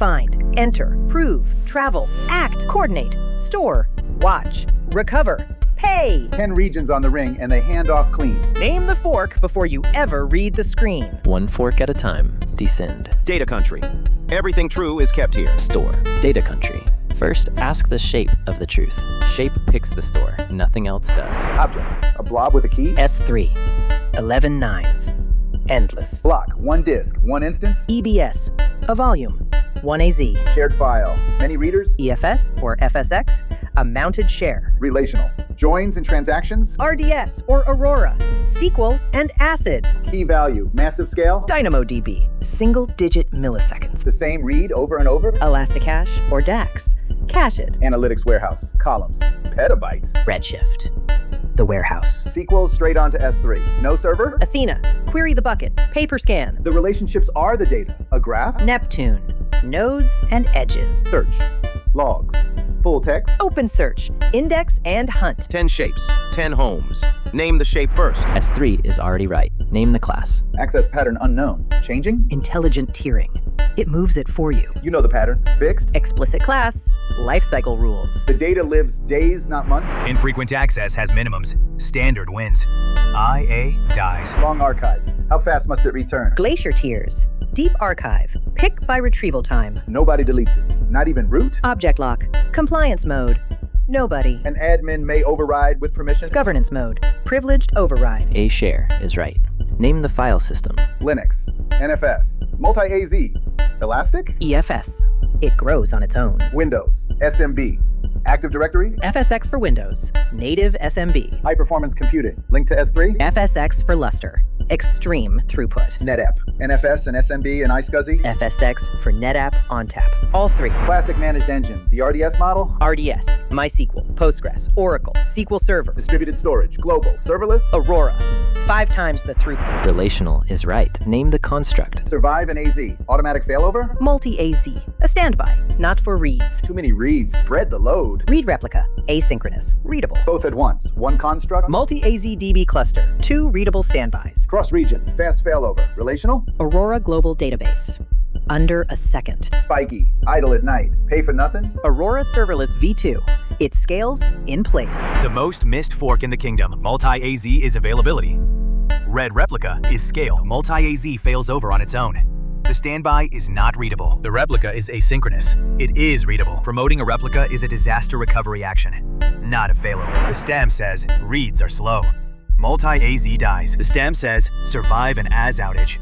Find, enter, prove, travel, act, coordinate, store, watch, recover, pay. 10 regions on the ring and they hand off clean. Name the fork before you ever read the screen. One fork at a time. Descend. Data country. Everything true is kept here. Store. Data country. First, ask the shape of the truth. Shape picks the store. Nothing else does. Object. A blob with a key. S3. 11 nines. Endless. Block. One disk. One instance. EBS. A volume. 1 AZ. Shared file. Many readers. EFS or FSX. A mounted share. Relational. Joins and transactions. RDS or Aurora. SQL and ACID. Key value. Massive scale. DynamoDB. Single-digit milliseconds. The same read over and over. Elasticache or DAX. Cache it. Analytics warehouse. Columns. Petabytes. Redshift. The warehouse. SQL straight onto S3. No server. Athena. Query the bucket. Paper scan. The relationships are the data. A graph. Neptune. Nodes and edges. Search. Logs. Full text. Open search. Index and hunt. 10 shapes. 10 homes. Name the shape first. S3 is already right. Name the class. Access pattern unknown. Changing. Intelligent tiering. It moves it for you. You know the pattern. Fixed. Explicit class. Lifecycle rules. The data lives days, not months. Infrequent access has minimums. Standard wins. IA dies. Long archive. How fast must it return? Glacier tiers. Deep archive. Pick by retrieval time. Nobody deletes it. Not even root. Object lock. Compliance mode. Nobody. An admin may override with permission. Governance mode. Privileged override. A share is right. Name the file system. Linux. NFS. Multi-AZ. Elastic. EFS. It grows on its own. Windows. SMB. Active Directory. FSX for Windows. Native SMB. High performance computing. Link to S3. FSX for Lustre. Extreme throughput. NetApp. NFS and SMB and iSCSI. FSX for NetApp ONTAP. All three. Classic managed engine. The RDS model. RDS. MySQL. Postgres. Oracle. SQL Server. Distributed storage. Global. Serverless. Aurora. 5 times the throughput. Relational is right. Name the construct. Survive and AZ. Automatic failover. Multi-AZ. A standby. Not for reads. Too many reads. Spread the load. Read replica. Asynchronous. Readable. Both at once. One construct. Multi-AZ DB cluster. 2 readable standbys. Cross-region. Fast failover. Relational. Aurora Global Database. Under a second. Spiky. Idle at night. Pay for nothing. Aurora Serverless V2. It scales in place. The most missed fork in the kingdom. Multi-AZ is availability. Red Replica is scale. Multi-AZ fails over on its own. The standby is not readable. The replica is asynchronous. It is readable. Promoting a replica is a disaster recovery action, not a failover. The stem says reads are slow. Multi-AZ dies. The stem says survive an AS outage.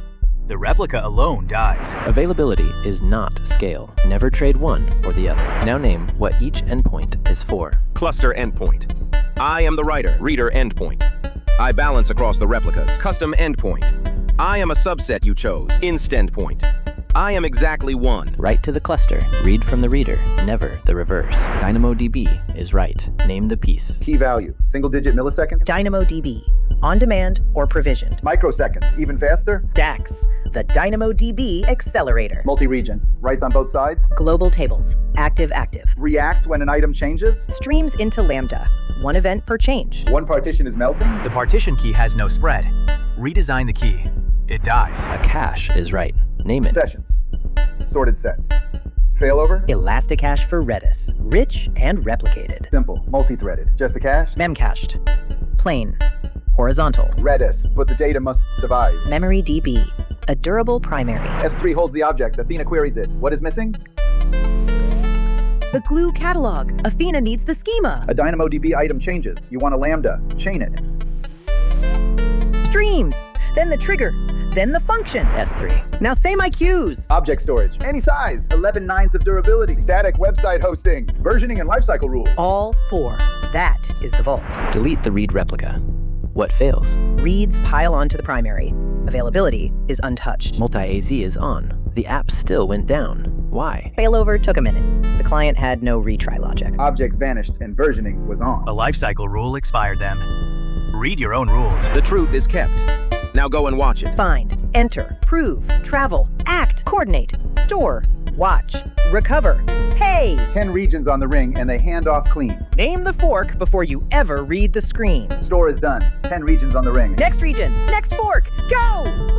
The replica alone dies. Availability is not scale. Never trade one for the other. Now name what each endpoint is for. Cluster endpoint. I am the writer. Reader endpoint. I balance across the replicas. Custom endpoint. I am a subset you chose. Inst endpoint. I am exactly one. Write to the cluster. Read from the reader. Never the reverse. DynamoDB is right. Name the piece. Key value. Single-digit milliseconds. DynamoDB. On demand or provisioned. Microseconds. Even faster. DAX. The DynamoDB accelerator. Multi-region. Writes on both sides. Global tables. Active. React when an item changes. Streams into Lambda. 1 event per change. One partition is melting. The partition key has no spread. Redesign the key. It dies. A cache is right. Name it. Sessions. Sorted sets. Failover. Elasticache for Redis. Rich and replicated. Simple. Multi-threaded. Just a cache. Memcached. Plain. Horizontal. Redis, but the data must survive. MemoryDB. A durable primary. S3 holds the object. Athena queries it. What is missing? The glue catalog. Athena needs the schema. A DynamoDB item changes. You want a Lambda. Chain it. Streams. Then the trigger. Then the function. S3. Now say my cues. Object storage. Any size. 11 nines of durability. Static website hosting. Versioning and lifecycle rules. All 4. That is the vault. Delete the read replica. What fails? Reads pile onto the primary. Availability is untouched. Multi-AZ is on. The app still went down. Why? Failover took a minute. The client had no retry logic. Objects vanished and versioning was on. A lifecycle rule expired them. Read your own rules. The truth is kept. Now go and watch it. Find, enter, prove, travel, act, coordinate, store, watch, recover, pay. 10 regions on the ring and they hand off clean. Name the fork before you ever read the screen. Store is done. 10 regions on the ring. Next region, next fork, go!